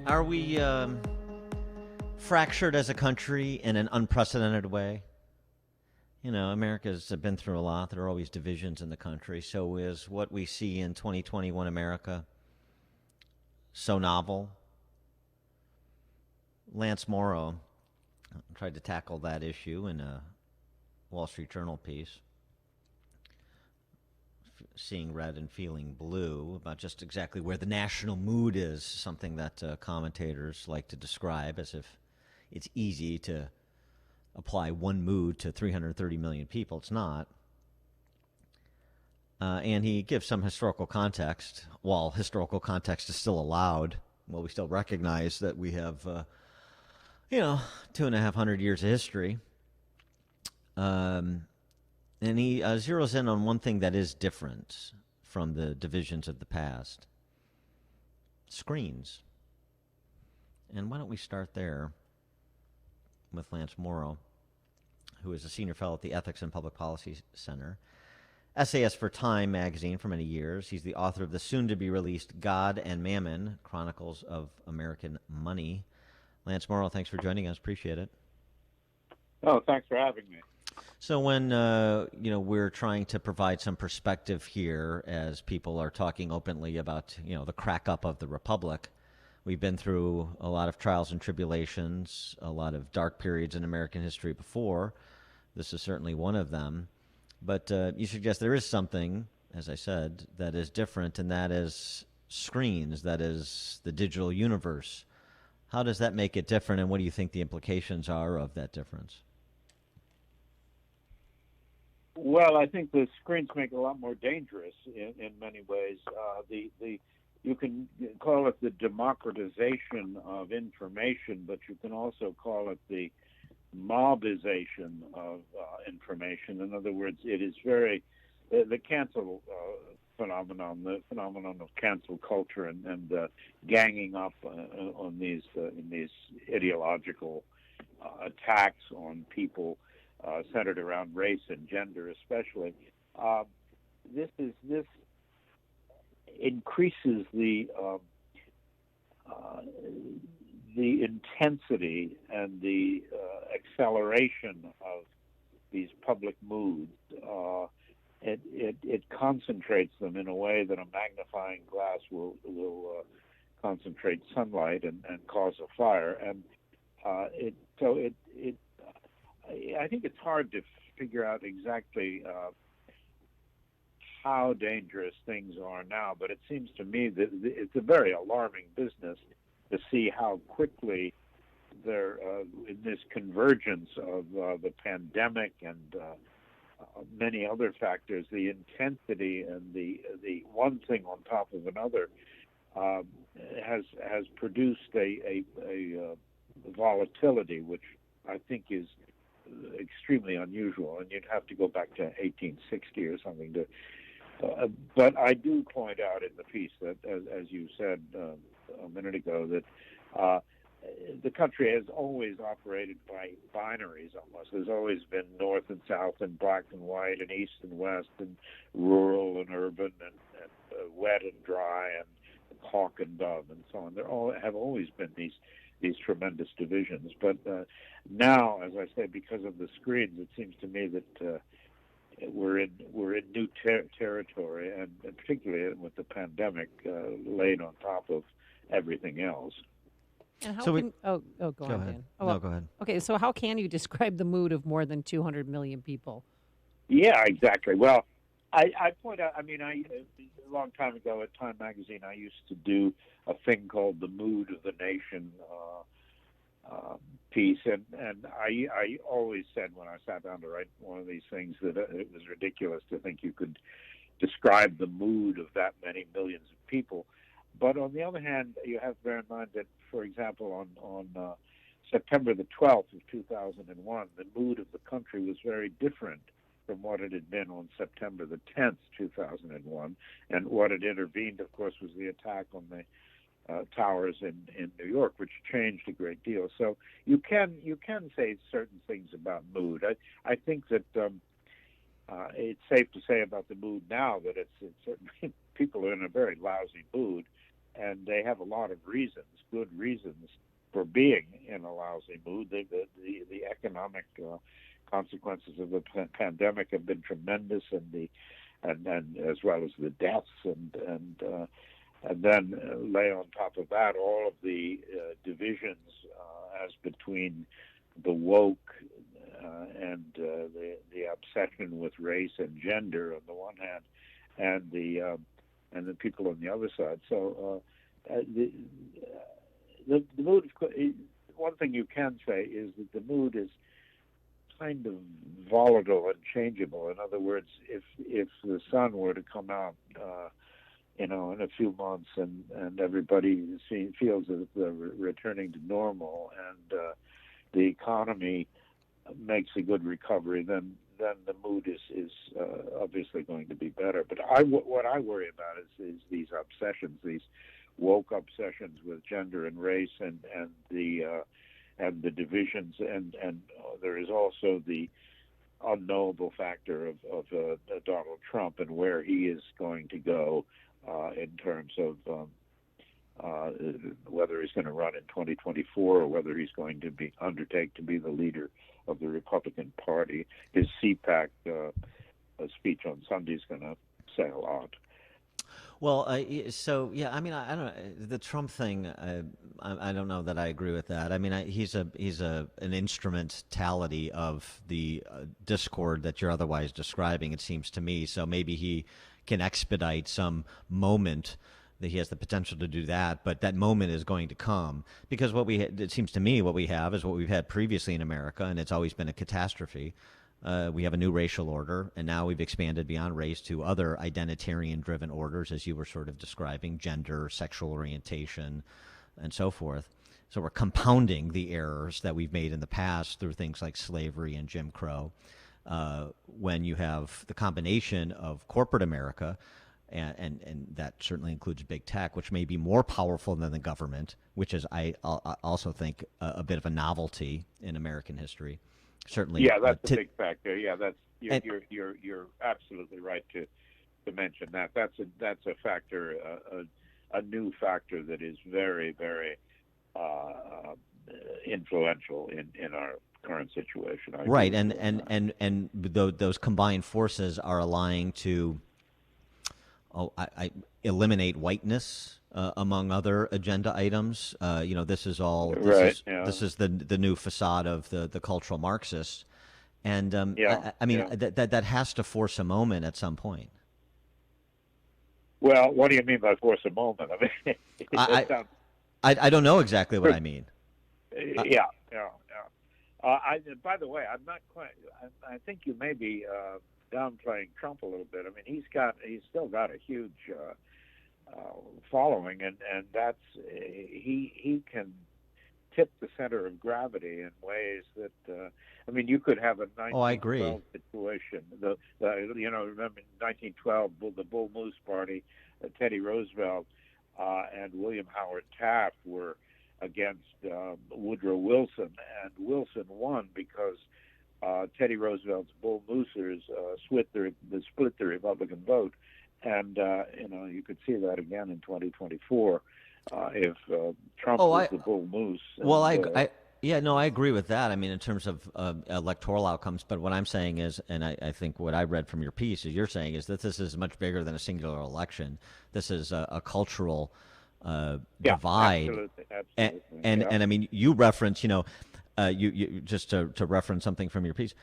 Are we fractured as a country in an unprecedented way? You know, America's been through a lot. There are always divisions in the country. So is what we see in 2021 America so novel? Lance Morrow tried to tackle that issue in a Wall Street Journal piece, Seeing Red and Feeling Blue, about just exactly where the national mood is, something that commentators like to describe as if it's easy to apply one mood to 330 million people. It's not. And he gives some historical context. While historical context is still allowed, well, we still recognize that we have, 2,500 years of history. Um, and he zeroes in on one thing that is different from the divisions of the past: screens. And why don't we start there with Lance Morrow, who is a senior fellow at the Ethics and Public Policy Center, essayist for Time magazine for many years. He's the author of the soon-to-be-released God and Mammon, Chronicles of American Money. Lance Morrow, thanks for joining us. Appreciate it. Oh, thanks for having me. So when we're trying to provide some perspective here, as people are talking openly about the crack up of the republic, we've been through a lot of trials and tribulations, a lot of dark periods in American history before. This is certainly one of them. But you suggest there is something, as I said, that is different, and that is screens, that is the digital universe. How does that make it different, and what do you think the implications are of that difference? Well, I think the screens make it a lot more dangerous in many ways. The you can call it the democratization of information, but you can also call it the mobization of information. In other words, it is very the cancel phenomenon, the phenomenon of cancel culture and ganging up on these in these ideological attacks on people centered around race and gender, especially. Uh, this increases uh, the intensity and the acceleration of these public moods. It concentrates them in a way that a magnifying glass will concentrate sunlight and cause a fire. And it so it I think it's hard to figure out exactly how dangerous things are now, but it seems to me that it's a very alarming business to see how quickly there, in this convergence of the pandemic and many other factors, the intensity and the one thing on top of another has produced a volatility which I think is extremely unusual, and you'd have to go back to 1860 or something to. But I do point out in the piece that, as you said a minute ago, that the country has always operated by binaries almost. There's always been north and south and black and white and east and west and rural and urban and wet and dry and hawk and dove and so on. There all have always been these tremendous divisions. But now, as I say, because of the screens, it seems to me that we're in new territory, and particularly with the pandemic laid on top of everything else. And how So we can go Go on, ahead. Dan. No, go ahead. Okay, so how can you describe the mood of more than 200 million people? Yeah, exactly. Well, I point out. I mean, a long time ago at Time magazine, I used to do a thing called the Mood of the Nation piece, and I always said when I sat down to write one of these things that it was ridiculous to think you could describe the mood of that many millions of people. But on the other hand, you have to bear in mind that, for example, on September the 12th of 2001, the mood of the country was very different from what it had been on September the 10th, 2001. And what had intervened, of course, was the attack on the towers in New York, which changed a great deal. So you can say certain things about mood. I think that it's safe to say about the mood now that it's certainly people are in a very lousy mood. and they have a lot of reasons, good reasons, for being in a lousy mood. The economic consequences of the pandemic have been tremendous, and as well as the deaths, and then lay on top of that all of the divisions as between the woke and the obsession with race and gender on the one hand, and the people on the other side. So the mood. One thing you can say is that the mood is kind of volatile and changeable. In other words, if the sun were to come out, in a few months, and everybody feels that they're returning to normal, and the economy makes a good recovery, then the mood is obviously going to be better. But what I worry about is these obsessions, these woke obsessions with gender and race, and the divisions, and there is also the unknowable factor of Donald Trump and where he is going to go in terms of whether he's going to run in 2024 or whether he's going to undertake to be the leader of the Republican Party. His CPAC speech on Sunday is going to say a lot. Well, so yeah, I mean, I don't know the Trump thing. I don't know that I agree with that. I mean, he's an instrumentality of the discord that you're otherwise describing. It seems to me. So maybe he can expedite some moment. That he has the potential to do that, but that moment is going to come because it seems to me what we have is what we've had previously in America, and it's always been a catastrophe. We have a new racial order, and now we've expanded beyond race to other identitarian-driven orders, as you were sort of describing, gender, sexual orientation, and so forth. So we're compounding the errors that we've made in the past through things like slavery and Jim Crow. When you have the combination of corporate America, and that certainly includes big tech, which may be more powerful than the government, which is, I also think, a bit of a novelty in American history. Certainly, yeah, that's a big factor. Yeah, you're absolutely right to mention that. That's a factor, a new factor that is very, very influential in our current situation. Right, and those combined forces are allowing to I eliminate whiteness among other agenda items. This is all. This is the new facade of the cultural Marxists, and I mean that has to force a moment at some point. Well, what do you mean by force a moment? I mean, I don't know exactly what I mean. Yeah. By the way, I'm not quite. I think you may be downplaying Trump a little bit. I mean, he's still got a huge following, and that's he can tip the center of gravity in ways that I mean, you could have a 1912 situation. Remember in 1912, the Bull Moose Party, Teddy Roosevelt and William Howard Taft were against Woodrow Wilson, and Wilson won because Teddy Roosevelt's Bull Moosers split the Republican vote, and you could see that again in 2024 if Trump was the Bull Moose. Well, I agree with that. I mean, in terms of electoral outcomes, but what I'm saying is, and I think what I read from your piece is you're saying is that this is much bigger than a singular election. This is a cultural divide. Absolutely. And I mean, you reference, you just to reference something from your piece.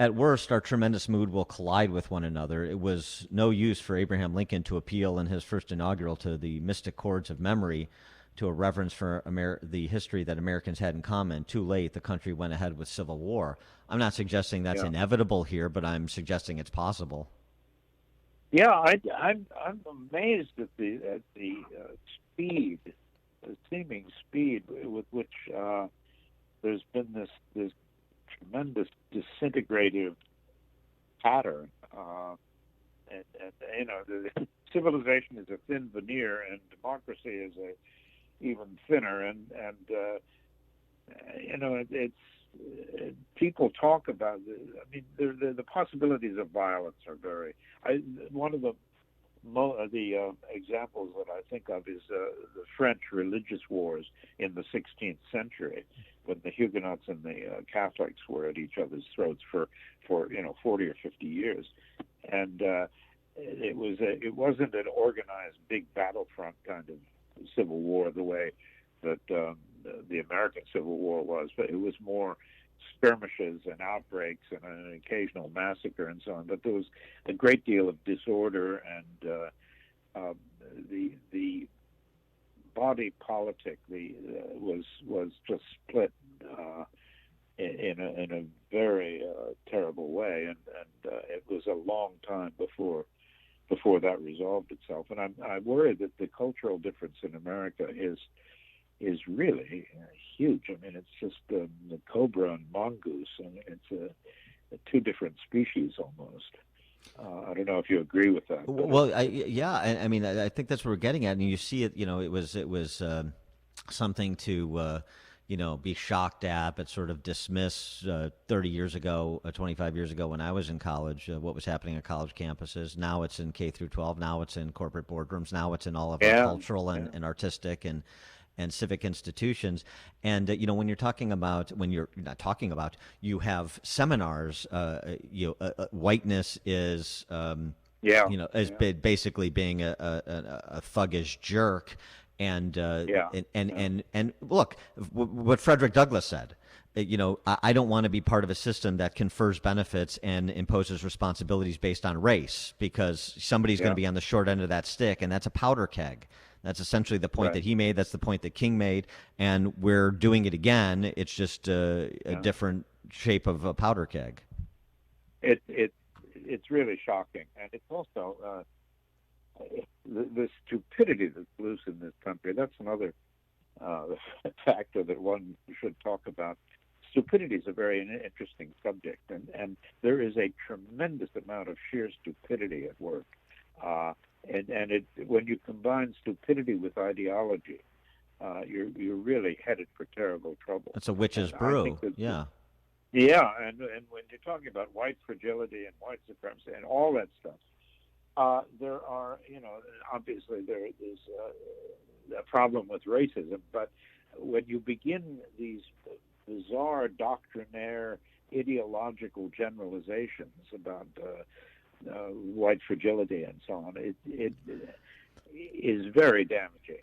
At worst, our tremendous mood will collide with one another. It was no use for Abraham Lincoln to appeal in his first inaugural to the mystic chords of memory, to a reverence for the history that Americans had in common. Too late, the country went ahead with civil war. I'm not suggesting that's inevitable here, but I'm suggesting it's possible. Yeah, I'm amazed at the speed, the seeming speed with which there's been this tremendous disintegrative pattern, and the civilization is a thin veneer, and democracy is a even thinner, and it's people talk about. I mean, the possibilities of violence are very. One of the the examples that I think of is the French religious wars in the 16th century, when the Huguenots and the Catholics were at each other's throats for 40 or 50 years, and it wasn't an organized big battlefront kind of civil war the way that the American Civil War was, but it was more skirmishes and outbreaks and an occasional massacre and so on. But there was a great deal of disorder, and the body politic was just split in a very terrible way, and it was a long time before that resolved itself. And I worry that the cultural difference in America is really huge. I mean, it's just the cobra and mongoose. I mean, it's a two different species almost. I don't know if you agree with that. Well, I mean, I think that's what we're getting at, and you see it. It was something to be shocked at, but sort of dismiss 30 years ago, 25 years ago when I was in college, what was happening on college campuses. Now it's in K through 12. Now it's in corporate boardrooms. Now it's in all of our cultural and artistic and civic institutions. And when you're not talking about, you have seminars. Whiteness is basically being a thuggish jerk. And look, what Frederick Douglass said. I don't want to be part of a system that confers benefits and imposes responsibilities based on race, because somebody's going to be on the short end of that stick, and that's a powder keg. That's essentially the point that he made. That's the point that King made, and we're doing it again. It's just a different shape of a powder keg. It's really shocking, and it's also the stupidity that's loose in this country. That's another factor that one should talk about. Stupidity is a very interesting subject, and there is a tremendous amount of sheer stupidity at work. And when you combine stupidity with ideology, you're really headed for terrible trouble. It's a witch's brew. Yeah, and when you're talking about white fragility and white supremacy and all that stuff, there are, obviously there is a problem with racism, but when you begin these bizarre doctrinaire ideological generalizations about white fragility and so on, it is very damaging.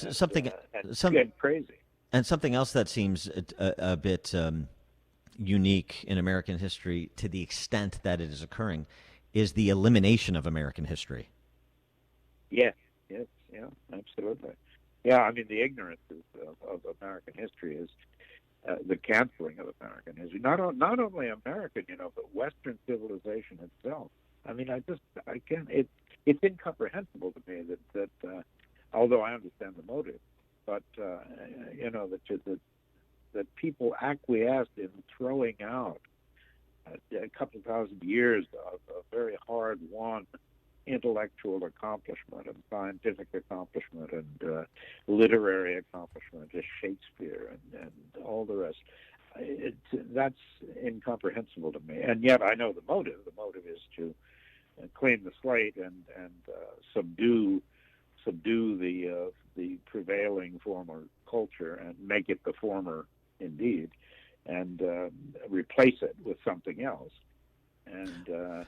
And crazy. And something else that seems a bit unique in American history, to the extent that it is occurring, is the elimination of American history. Yes, absolutely. Yeah, I mean, the ignorance of American history is the canceling of American history. Not only American, but Western civilization itself. I mean, I can't. It's incomprehensible to me that although I understand the motive, but that people acquiesced in throwing out a couple thousand years of a very hard-won intellectual accomplishment and scientific accomplishment and literary accomplishment, as Shakespeare and all the rest. That's incomprehensible to me. And yet I know the motive. The motive is to clean the slate and subdue the prevailing former culture and make it the former indeed, and replace it with something else. And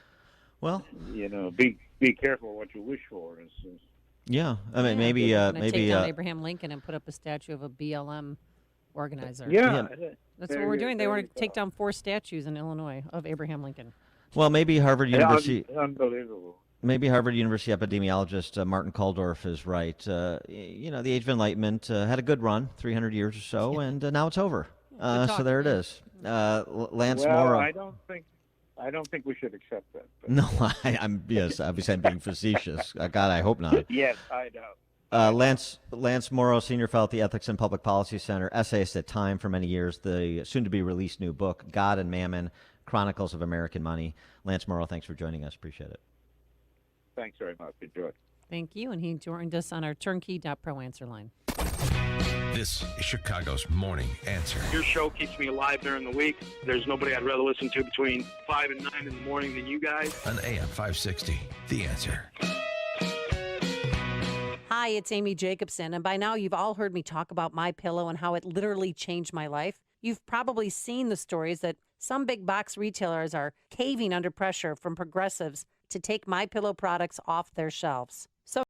be careful what you wish for. Yeah, I mean, maybe take down Abraham Lincoln and put up a statue of a BLM organizer. Yeah, that's what we're doing. They want to take down 4 statues in Illinois of Abraham Lincoln. Well, maybe Harvard University. Unbelievable. Maybe Harvard University epidemiologist Martin Kulldorff is right. The Age of Enlightenment had a good run, 300 years or so, and now it's over. So there it is. Lance Morrow. I don't think we should accept that. But. No, obviously I'm being facetious. God, I hope not. Yes, I know. Lance Morrow, senior fellow at the Ethics and Public Policy Center, essayist at Time for many years, the soon-to-be-released new book, God and Mammon, Chronicles of American Money. Lance Morrow, thanks for joining us. Appreciate it. Thanks very much. Enjoy it. Thank you. And he joined us on our turnkey.pro answer line. This is Chicago's Morning Answer. Your show keeps me alive during the week. There's nobody I'd rather listen to between 5 and 9 in the morning than you guys. On AM 560, The Answer. Hi, it's Amy Jacobson, and by now you've all heard me talk about MyPillow and how it literally changed my life. You've probably seen the stories that some big box retailers are caving under pressure from progressives to take MyPillow products off their shelves.